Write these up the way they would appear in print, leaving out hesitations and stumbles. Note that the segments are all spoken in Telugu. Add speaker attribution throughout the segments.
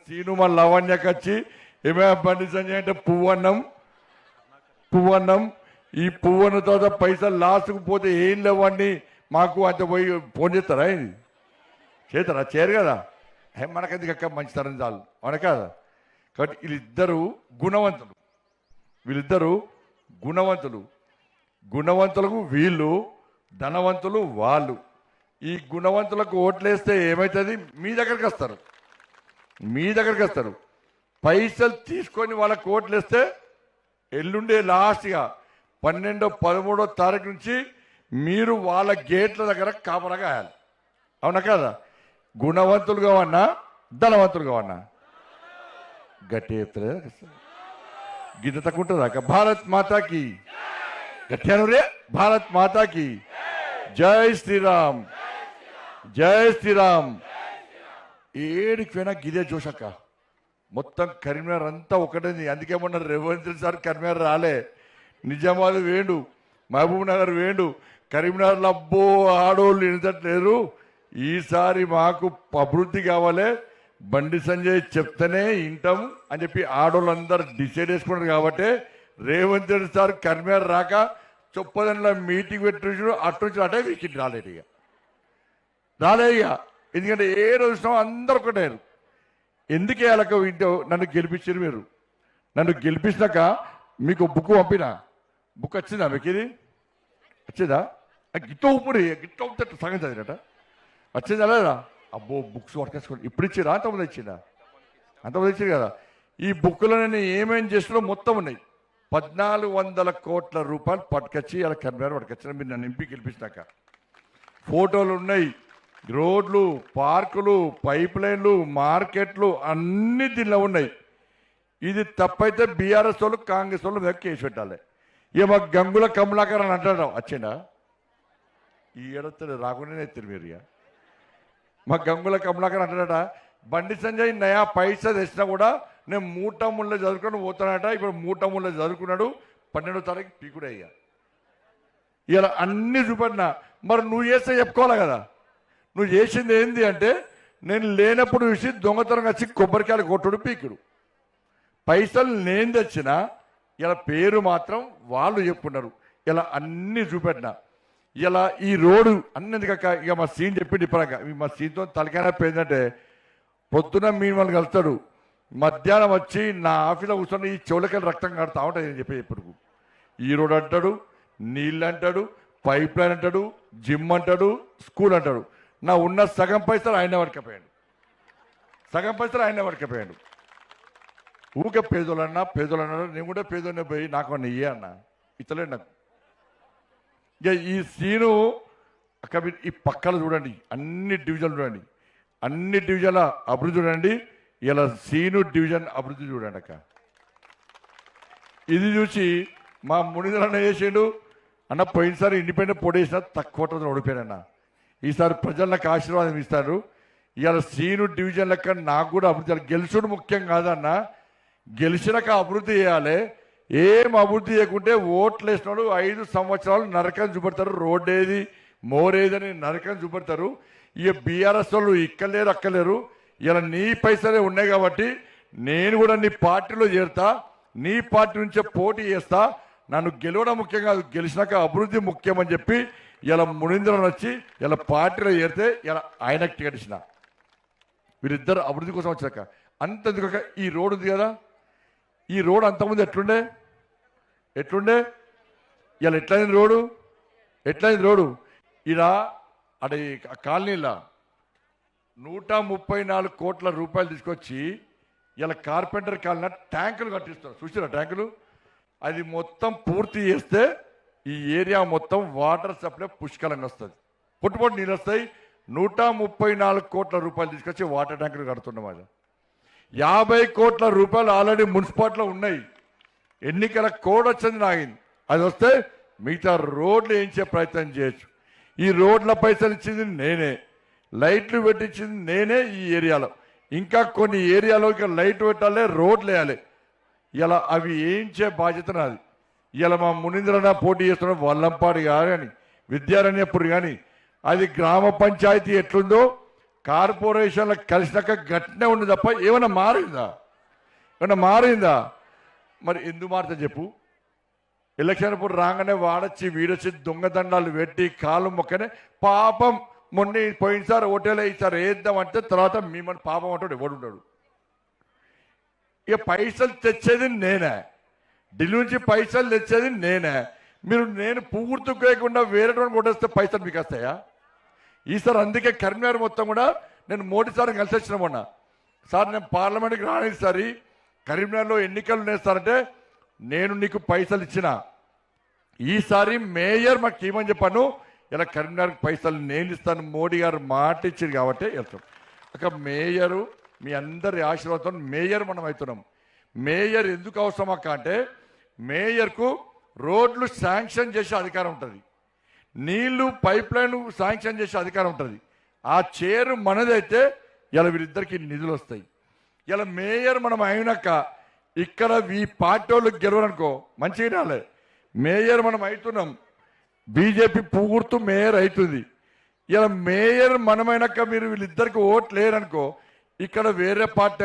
Speaker 1: సీను మా లవణ్యకి వచ్చి ఏమే బండి సంజయ్ అంటే పువ్వన్నం ఈ పువ్వన్న తర్వాత పైసలు లాస్ట్కు పోతే ఏం లేవన్నీ మాకు అంత పోయి ఫోన్ చేస్తారా ఇది చేస్తారా చేయరు కదా మనకెందుకు అక్క మంచితనం చాలు అవున కదా. కాబట్టి వీళ్ళిద్దరూ గుణవంతులకు వీళ్ళు, ధనవంతులు వాళ్ళు. ఈ గుణవంతులకు ఓట్లేస్తే ఏమవుతుంది? మీ దగ్గరికి వస్తారు పైసలు తీసుకొని వాళ్ళకి ఓట్లేస్తే ఎల్లుండే లాస్ట్గా 12, 13 తారీఖు నుంచి మీరు వాళ్ళ గేట్ల దగ్గర కాపలా కాయాలి. అవునా కదా? గుణవంతులు కావన్నా ధనవంతులు కావన్నా గట్టి చెప్తలేదు గీత తక్కువ భారత్ మాతాకి గట్టిను రే భారత్ మాతాకి జై శ్రీరామ్ ఏడికి పోయినా గిదే జోషక్క మొత్తం కరీంనగర్ అంతా ఒకటే. అందుకే మొన్న రేవంత్ రెడ్డి సార్ కరీంనగర్ రాలే, నిజామాబాద్ వేండు, మహబూబ్ నగర్ వేండు. కరీంనగర్లో అబ్బో ఆడోళ్ళు నిలదట్లేరు. ఈసారి మాకు అభివృద్ధి కావాలి, బండి సంజయ్ చెప్తేనే వింటాం అని చెప్పి ఆడోళ్ళందరూ డిసైడ్ చేసుకున్నారు. కాబట్టి రేవంత్ రెడ్డి సార్ కరీంనగర్ రాక చొప్పదనలో మీటింగ్ పెట్టు అటు నుంచి అటే వీకెండ్ రాలేదు ఇక ఎందుకంటే ఏ రోజు అందరు ఒకటారు. ఎందుకే అలాగ వింటో నన్ను గెలిపించారు. మీరు నన్ను గెలిపించినాక మీకు బుక్ పంపినా, బుక్ వచ్చిందా మీకు? ఇది వచ్చిందా? గిట్ట ఉప్పుడు గిట్ట ఉప్పు సగం చదివినట వచ్చిందా లేదా? అబ్బో బుక్స్ పట్టుకేసుకోండి. ఇప్పుడు ఇచ్చిరా? అంతమంది ఇచ్చారు కదా. ఈ బుక్లో నేను ఏమేం చేసినా మొత్తం ఉన్నాయి. 1400 కోట్ల రూపాయలు పట్టుకొచ్చి అలా కర్మేర పట్టుకొచ్చిన మీరు నన్ను ఎంపీ గెలిపించినాక. ఫోటోలు ఉన్నాయి, రోడ్లు, పార్కులు, పైప్ లైన్లు, మార్కెట్లు అన్ని దీనిలో ఉన్నాయి. ఇది తప్పైతే బీఆర్ఎస్ వాళ్ళు, కాంగ్రెస్ వాళ్ళు వెనక్కి కేసు పెట్టాలి. ఇక మాకు గంగుల కమలాకర్ అని అంటాడు. వచ్చిందా? ఈ ఏడొస్తాడు రాకుండానే ఎత్తారు మీరు. ఇక మా గంగుల కమలాకర్ అంటాడట, బండి సంజయ్ నయా పైసా తెచ్చినా కూడా నేను 3 ముళ్ళ చదువుకొని పోతానట. ఇప్పుడు 3 ముళ్ళ చదువుకున్నాడు. 12వ తారీఖు పీకుడే. ఇక ఇలా అన్ని చూపడినా మరి నువ్వు చేస్తే చెప్పుకోవాలి కదా. నువ్వు చేసింది ఏంది అంటే, నేను లేనప్పుడు చూసి దొంగతనం వచ్చి కొబ్బరికాయలు కొట్టుడు పీకుడు. పైసలు నేను తెచ్చినా ఇలా పేరు మాత్రం వాళ్ళు చెప్పుకున్నారు. ఇలా అన్ని చూపెట్టినా ఇలా ఈ రోడ్డు అన్నింటికాక ఇక మా సీన్ చెప్పింది ఇప్పటిక మా సీన్తో తలకాయ పోయిందంటే, పొద్దున మీ వాళ్ళు కలుస్తాడు, మధ్యాహ్నం వచ్చి నా ఆఫీస్లో కూర్చొని ఈ చెవులకెళ్ళి రక్తం కడతా ఉంటాయి. నేను చెప్పి ఈ రోడ్ అంటాడు, నీళ్ళు అంటాడు, పైప్ లైన్ అంటాడు, జిమ్ అంటాడు, స్కూల్ అంటాడు. నా ఉన్న సగం పైసలు ఆయన పట్టుకపోయాడు. ఊకే పేదోళ్ళన్నా నేను కూడా పేదోళ్ళనే పోయి నాకు అన్న ఇయ్యే అన్న ఇతలే నాకు. ఇక ఈ సీను అక్క ఈ పక్కలు చూడండి, అన్ని డివిజన్లు చూడండి, అన్ని డివిజన్ల అభివృద్ధి చూడండి. ఇలా సీను డివిజన్ అభివృద్ధి చూడండి అక్క. ఇది చూసి మా మునిదరన్న చేసిండు అన్న. పోయినసారి ఇండిపెండెంట్ పోటీ చేసినా తక్కువ ఓడిపోయానన్న. ఈసారి ప్రజలు నాకు ఆశీర్వాదం ఇస్తారు. ఇవాళ సీను డివిజన్ లెక్క నాకు కూడా అభివృద్ధి గెలుచుడు ముఖ్యం కాదన్న. గెలిచినాక అభివృద్ధి చేయాలి. ఏం అభివృద్ధి చేయకుంటే ఓట్లు వేసినాడు 5 సంవత్సరాలు నరకం చూపెడతారు. రోడ్డు ఏది మోరేదని నరకం చూపెడతారు. ఇక బీఆర్ఎస్ వాళ్ళు ఇక్కలేరు అక్కలేరు. ఇలా నీ పైసలే ఉన్నాయి కాబట్టి నేను కూడా నీ పార్టీలో చేరుతా, నీ పార్టీ నుంచే పోటీ చేస్తా. నన్ను గెలవడం ముఖ్యం కాదు, గెలిచినాక అభివృద్ధి ముఖ్యం అని చెప్పి ఇలా మునీంద్రన్ వచ్చి ఇలా పార్టీలో చేరితే ఇలా ఆయనకు టికెట్ ఇచ్చిన. వీరిద్దరు అభివృద్ధి కోసం వచ్చాక అంతెందుక ఈ రోడ్ ఉంది కదా, ఈ రోడ్ అంతకుముందు ఎట్లుండే ఇలా ఎట్లయింది రోడ్డు ఇలా అటు కాలనీలా 134 కోట్ల రూపాయలు తీసుకొచ్చి ఇలా కార్పెంటర్ కాలనీ ట్యాంకులు కట్టిస్తారు. చూసారా ట్యాంకులు? అది మొత్తం పూర్తి చేస్తే ఈ ఏరియా మొత్తం వాటర్ సప్లై పుష్కలంగా వస్తుంది. పుట్టుపొట్టు నీళ్ళు వస్తాయి. 134 కోట్ల రూపాయలు తీసుకొచ్చి వాటర్ ట్యాంకులు కడుతున్నాం. అది 50 కోట్ల రూపాయలు ఆల్రెడీ మున్సిపాలిటీలో ఉన్నాయి. ఎన్నికల కోడ్ వచ్చింది నాగింది. అది వస్తే మిగతా రోడ్లు వేయించే ప్రయత్నం చేయొచ్చు. ఈ రోడ్ల పైసలు ఇచ్చింది నేనే, లైట్లు పెట్టించింది నేనే. ఈ ఏరియాలో ఇంకా కొన్ని ఏరియాలో ఇక లైట్ పెట్టాలి, రోడ్లు వేయాలి. ఇలా అవి వేయించే బాధ్యత నాది. ఇలా మా మునీంద్రన్న పోటీ చేస్తున్నాడు, వల్లంపాడు కానీ విద్యారణ్యపురి కానీ అది గ్రామ పంచాయతీ ఎట్లుందో కార్పొరేషన్లకు కలిసినాక గట్టినే ఉంది తప్ప ఏమైనా మారిందా మరి ఎందుకు మారుతా చెప్పు. ఎలక్షన్ అప్పుడు రాగానే వాడొచ్చి వీడొచ్చి దొంగదండాలు పెట్టి కాలు మొక్కనే పాపం మొన్న పోయినసారి ఓటేలా ఈసారి వేద్దామంటే తర్వాత మిమ్మల్ని పాపం అంటాడు ఎవడుంటాడు. ఇక పైసలు తెచ్చేది నేనే, ఢిల్లీ నుంచి పైసలు తెచ్చేది నేనే. నేను పూర్తి చేయకుండా వేరే కొట్టేస్తే పైసలు మీకు వస్తాయా? ఈసారి అందుకే కరీంనగర్ మొత్తం కూడా నేను మోడీ సార్ని కలిసి వచ్చిన మొన్న. సార్ నేను పార్లమెంట్కి రాని సారి కరీంనగర్లో ఎన్నికలు నేస్తారంటే నేను నీకు పైసలు ఇచ్చిన, ఈసారి మేయర్ మాకు ఇవ్వమని చెప్పాను. ఇలా కరీంనగర్కి పైసలు నేను ఇస్తాను, మోడీ గారు మాట ఇచ్చింది కాబట్టి వెళ్తాం. అక్కడ మేయరు మీ అందరి ఆశీర్వాదంతో మేయర్ మనం అవుతున్నాం. మేయర్ ఎందుకు అవసరం అక్క అంటే మేయర్కు రోడ్లు శాంక్షన్ చేసే అధికారం ఉంటుంది, నీళ్లు పైప్ లైన్ శాంక్షన్ చేసే అధికారం ఉంటుంది. ఆ చైర్ మనదైతే ఇలా వీరిద్దరికి నిధులు వస్తాయి. ఇలా మేయర్ మనం అయినాక ఇక్కడ ఈ పార్టీ వాళ్ళకి గెలవనుకో మంచిగా రాలే. మేయర్ మనం అవుతున్నాం, బీజేపీ పూర్తి మేయర్ అవుతుంది. ఇలా మేయర్ మనమైనాక మీరు వీళ్ళిద్దరికి ఓట్లు లేరనుకో ఇక్కడ వేరే పార్టీ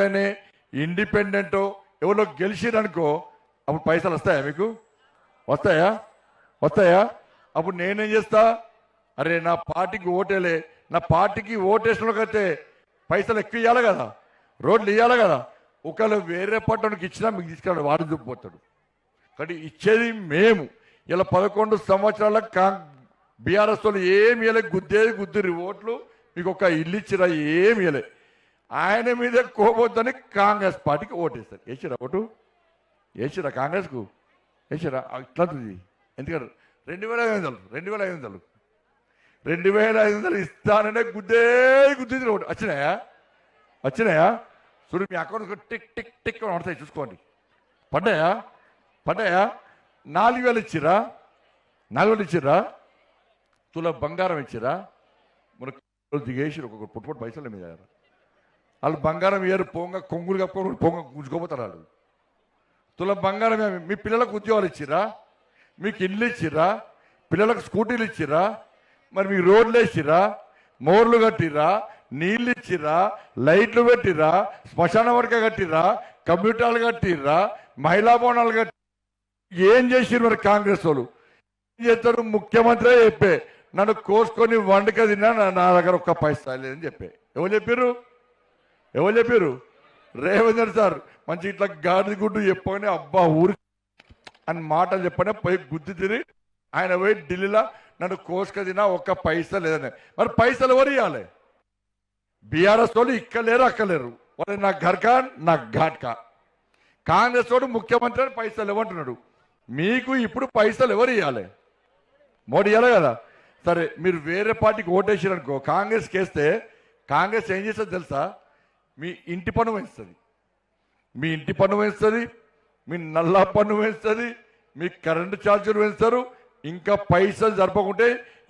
Speaker 1: అయినే ఇండిపెండెంట్ ఎవరో గెలిచిరనుకో అప్పుడు పైసలు వస్తాయా మీకు? వస్తాయా? అప్పుడు నేనేం చేస్తా, అరే నా పార్టీకి ఓటేలే, నా పార్టీకి ఓటేసినకైతే పైసలు ఎక్కువ ఇవ్వాలి కదా, రోడ్లు ఇవ్వాలి కదా. ఒకవేళ వేరే పట్టణానికి ఇచ్చినా మీకు తీసుకెళ్ళి వాడు చూపిపోతాడు. కానీ ఇచ్చేది మేము. ఇలా 11 సంవత్సరాల బీఆర్ఎస్ వాళ్ళు ఏమి ఇవ్వలే, గుద్దిరి ఓట్లు, మీకు ఒక ఇల్లు ఇచ్చిరా ఏమి ఇవ్వలే. ఆయన మీద కోబోద్దని కాంగ్రెస్ పార్టీకి ఓటేస్తారు. వేసిరా ఓటు? వేసిరా కాంగ్రెస్కు? వేసిరా? ఇట్లాంటిది ఎందుకంటే 2500 ఇస్తాననే గుద్ది ఓటు వచ్చినాయా? చూడు మీ అకౌంట్ టిక్ టిక్ టిక్ పడతాయి చూసుకోండి. పడ్డాయా? 4000 ఇచ్చిరా? 4000 ఇచ్చిరా? తుల బంగారం ఇచ్చిరా? మనకు దిగేసి ఒక్కొక్క పుట్టుపట్టు పైసలు మీద వాళ్ళు బంగారం ఇయ్యారు, కొంగులు కప్పుకొని గుంజుకోపోతారు వాళ్ళు. తుల బంగారం మీ పిల్లలకు ఉద్యోగాలు ఇచ్చిరా? మీకు ఇల్లు ఇచ్చిరా? పిల్లలకు స్కూటీలు ఇచ్చిరా? మరి మీకు రోడ్లు వేసిరా? మోర్లు కట్టిరా? నీళ్ళు ఇచ్చిరా? లైట్లు పెట్టిరా? శ్మశాన వర్గ కట్టిరా? కంప్యూటర్లు కట్టిరా? మహిళా భవనాలు కట్టి ఏం చేసిరు మరి కాంగ్రెస్ వాళ్ళు? ఏం చేస్తారు? ముఖ్యమంత్రి చెప్పే నన్ను కోసుకొని వండక తిన్నా నా దగ్గర ఒక్క పైసా లేదని చెప్పే. ఎవరు చెప్పారు? రేవంత్ రెడ్డి సార్ మంచి ఇట్లా గాడి గుడ్డు చెప్పగానే అబ్బా ఊరి అని మాటలు చెప్పనే పోయి గుద్ది తిరిగి ఆయన పోయి ఢిల్లీలో నన్ను కోసుక తిన్నా ఒక్క పైసా లేదని. మరి పైసలు ఎవరు ఇవ్వాలి? బీఆర్ఎస్ వాళ్ళు ఇక్కలేరు అక్కలేరు, వాళ్ళు నా ఘర్కా నా ఘాట్కా. కాంగ్రెస్ వాడు ముఖ్యమంత్రి అని పైసలు ఇవ్వంటున్నాడు. మీకు ఇప్పుడు పైసలు ఎవరు ఇవ్వాలి? మోడీ ఇవ్వాలి కదా. సరే మీరు వేరే పార్టీకి ఓటేసారనుకో, కాంగ్రెస్కి వేస్తే కాంగ్రెస్ ఏం చేస్తుంది తెలుసా? మీ ఇంటి పన్ను పెంచుతుంది, మీ నల్లా పన్ను పెంచుతుంది, మీ కరెంటు ఛార్జీలు పెంచుతారు. ఇంకా పైసలు జరపకుంటే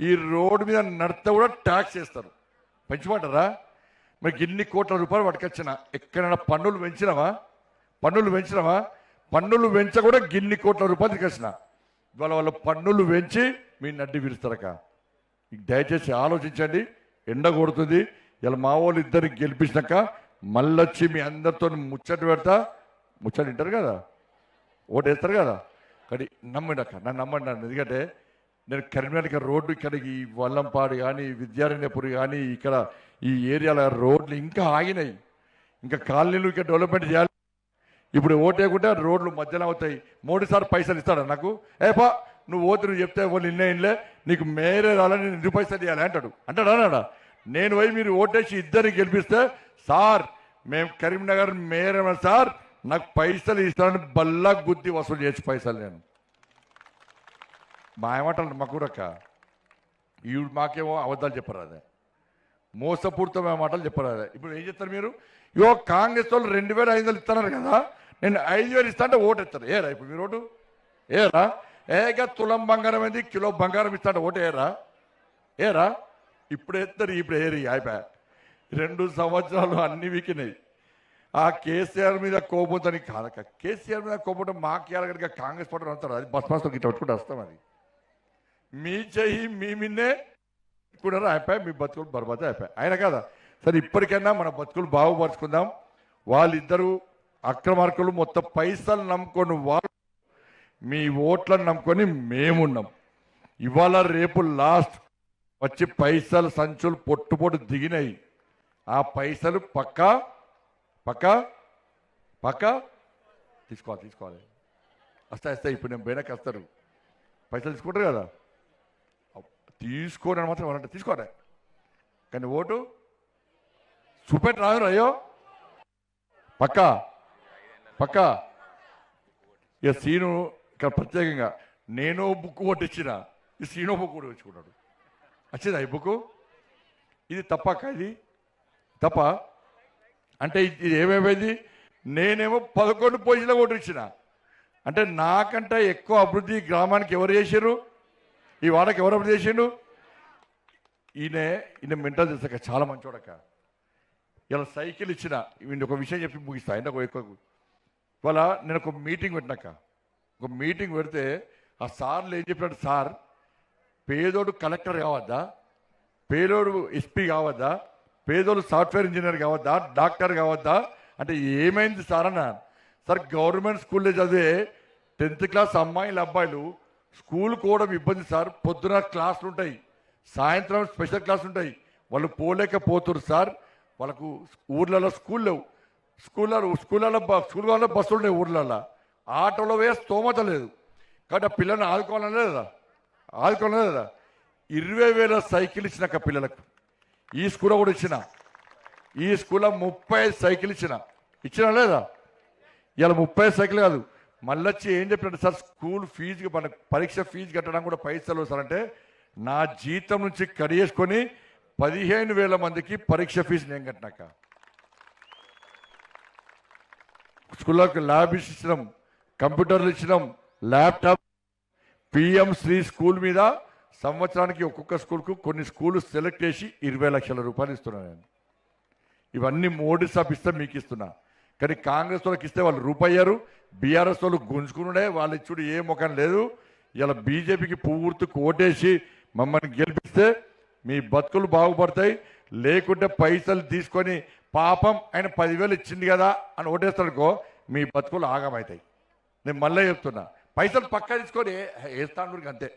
Speaker 1: ఈ రోడ్డు మీద నడితే కూడా ట్యాక్స్ వేస్తారు. పెంచమంటారా? మరి ఇన్ని కోట్ల రూపాయలు పట్టుకొచ్చిన ఎక్కడైనా పన్నులు పెంచినావా? పన్నులు పెంచకుండా గిన్ని కోట్ల రూపాయలు తీసుకొచ్చిన. ఇవాళ వాళ్ళ పన్నులు పెంచి మీ నడ్డి విరుస్తారక. దయచేసి ఆలోచించండి. ఎండ కొడుతుంది. ఇలా మా వాళ్ళు ఇద్దరికి గెలిపించినాక మళ్ళొచ్చి మీ అందరితో ముచ్చట వింటారు కదా, ఓటు వేస్తారు కదా. కానీ నమ్మండి అక్క, నమ్మండి. ఎందుకంటే నేను కరీంనగర్ రోడ్డు ఇక్కడ ఈ వల్లంపాడు కానీ విద్యారణ్యపురి కానీ ఇక్కడ ఈ ఏరియాల రోడ్లు ఇంకా ఆగినాయి. ఇంకా కాలనీలు ఇంకా డెవలప్మెంట్ చేయాలి. ఇప్పుడు ఓటేయకుంటే రోడ్లు మధ్యలో అవుతాయి. మోడీ సార్ పైసలు ఇస్తాడా నాకు? ఏపా నువ్వు నువ్వు చెప్తే వాళ్ళు ఇన్లే నీకు మేరే రాలని నేను 2 పైసలు ఇవ్వాలి అంటాడా? నేను పోయి మీరు ఓటేసి ఇద్దరిని గెలిపిస్తే సార్ మేము కరీంనగర్ మేయర్ సార్ నాకు పైసలు ఇస్తానని బల్లా గుద్ది వసూలు చేసి పైసలు నేను మా ఏమంటాను మాకూరక్క. ఈవిడ మాకేమో అబద్ధాలు చెప్పరాదే, మోసపూరితమైన మాటలు చెప్పరాదే. ఇప్పుడు ఏం చెప్తారు మీరు? కాంగ్రెస్ వాళ్ళు 2500 ఇస్తున్నారు కదా, నేను 5000 ఇస్తా అంటే ఓటు ఎత్తారు. ఏరా ఇప్పుడు మీరు ఓటు ఏరా? ఏగా తులం బంగారం ఏంది, కిలో బంగారం ఇస్తా అంటే ఓటు ఏరా? ఇప్పుడు ఎత్తారు, ఇప్పుడు ఏరి అయిపోయా. 2 సంవత్సరాలు అన్ని వీకినాయి. ఆ కేసీఆర్ మీద కోపంతో కాదక, కేసీఆర్ మీద కోపం మాకేళ్ళ కాంగ్రెస్ పార్టీ అంటారు. అది బస్ గిట్ట పట్టుకుంటూ వస్తాం. అది మీ చెయ్యి మీ మిన్నే తిట్టుకున్నారు, అయిపోయి మీ బతుకులు బర్బాదే అయిపోయాయి. అయినా కదా సరే, ఇప్పటికైనా మన బతుకులు బాగుపరుచుకుందాం. వాళ్ళిద్దరూ అక్రమార్కులు మొత్తం పైసలు నమ్ముకొని వాళ్ళు, మీ ఓట్లను నమ్ముకొని మేమున్నాం. ఇవాళ రేపు లాస్ట్ వచ్చి పైసలు సంచులు పొట్టు దిగినాయి. ఆ పైసలు పక్కా పక్కా పక్కా తీసుకోవాలి. వస్తాయి. ఇప్పుడు నేను పోయినాక వస్తారు, పైసలు తీసుకుంటారు కదా, తీసుకోని మాత్రం వాళ్ళంటే తీసుకోవాలి. కానీ ఓటు చూపెట్టి రాదు. అయ్యో పక్కా ఇక సీను ఇక్కడ ప్రత్యేకంగా నేను బుక్ కొట్టించిన, ఈ సీనో బుక్ కూడా తెచ్చుకున్నాడు. వచ్చిందా ఈ బుక్? ఇది తప్పక, ఇది తప్ప అంటే ఇది ఏమేమైంది? నేనేమో 11 పొజిషన్లో కొట్టించిన. అంటే నాకంటే ఎక్కువ అభివృద్ధి గ్రామానికి ఎవరు చేశారు? ఈ వాడకి ఎవరు అభివృద్ధి చేసిండు? ఈయన మెంటల్ చేశాక చాలా మంచోడక. ఇలా సైకిల్ ఇచ్చిన, వీడిని ఒక విషయం చెప్పి ముగిస్తా. ఆయన ఇవాళ నేను ఒక మీటింగ్ పెట్టినాక, ఒక మీటింగ్ పెడితే ఆ సార్లు ఏం చెప్పినట్టు, సార్ పేదోడు కలెక్టర్ కావద్దా, పేదోడు ఎస్పీ కావద్దా, పేదోడు సాఫ్ట్వేర్ ఇంజనీర్ కావద్దా, డాక్టర్ కావద్దా అంటే ఏమైంది సార్ అన్న. సార్ గవర్నమెంట్ స్కూల్లో చదివే 10th క్లాస్ అమ్మాయిలు అబ్బాయిలు స్కూల్ కూడా ఇబ్బంది సార్. పొద్దున క్లాసులు ఉంటాయి, సాయంత్రం స్పెషల్ క్లాసులు ఉంటాయి, వాళ్ళు పోలేకపోతున్నారు సార్. వాళ్ళకు ఊర్లలో స్కూల్ లేవు, స్కూళ్ళలో బస్సులు ఉన్నాయి, ఊర్లలో ఆటోలో వేసి స్తోమత లేదు. కాబట్టి ఆ పిల్లల్ని ఆదుకోవాలనే లేదా? 20,000 సైకిల్ ఇచ్చినాక పిల్లలకు. ఈ స్కూల్లో కూడా ఇచ్చిన, ఈ స్కూల్లో 35 సైకిల్ ఇచ్చిన లేదా? ఇలా 35 సైకిల్ కాదు, మళ్ళొచ్చి ఏం చెప్పినట్టు సార్, స్కూల్ ఫీజు మన పరీక్ష ఫీజు కట్టడానికి కూడా పైసలు సార్ అంటే, నా జీతం నుంచి కడిగేసుకొని 15,000 మందికి పరీక్ష ఫీజు నేను కట్టినాక. స్కూళ్ళకి ల్యాబ్ ఇచ్చినాం, కంప్యూటర్లు ఇచ్చినాం, ల్యాప్టాప్. పిఎం శ్రీ స్కూల్ మీద సంవత్సరానికి ఒక్కొక్క స్కూల్కు కొన్ని స్కూల్ సెలెక్ట్ చేసి 20 లక్షల రూపాయలు ఇస్తున్నాను నేను. ఇవన్నీ మోడీ సాబ్ ఇస్తే మీకు ఇస్తున్నా. కానీ కాంగ్రెస్ వాళ్ళకి ఇస్తే వాళ్ళు రూపాయరు, బీఆర్ఎస్ వాళ్ళు గుంజుకునే వాళ్ళు ఇచ్చుడు ఏ ముఖం లేదు. ఇలా బీజేపీకి పూర్తి ఓటేసి మమ్మల్ని గెలిపిస్తే మీ బతుకులు బాగుపడతాయి. లేకుంటే పైసలు తీసుకొని పాపం ఆయన 10,000 ఇచ్చింది కదా అని ఓటేస్తాడుకో, మీ బతుకులు ఆగమవుతాయి. నేను మళ్ళీ చెప్తున్నా, పైసలు పక్కా తీసుకొని వేస్తాను అంతే.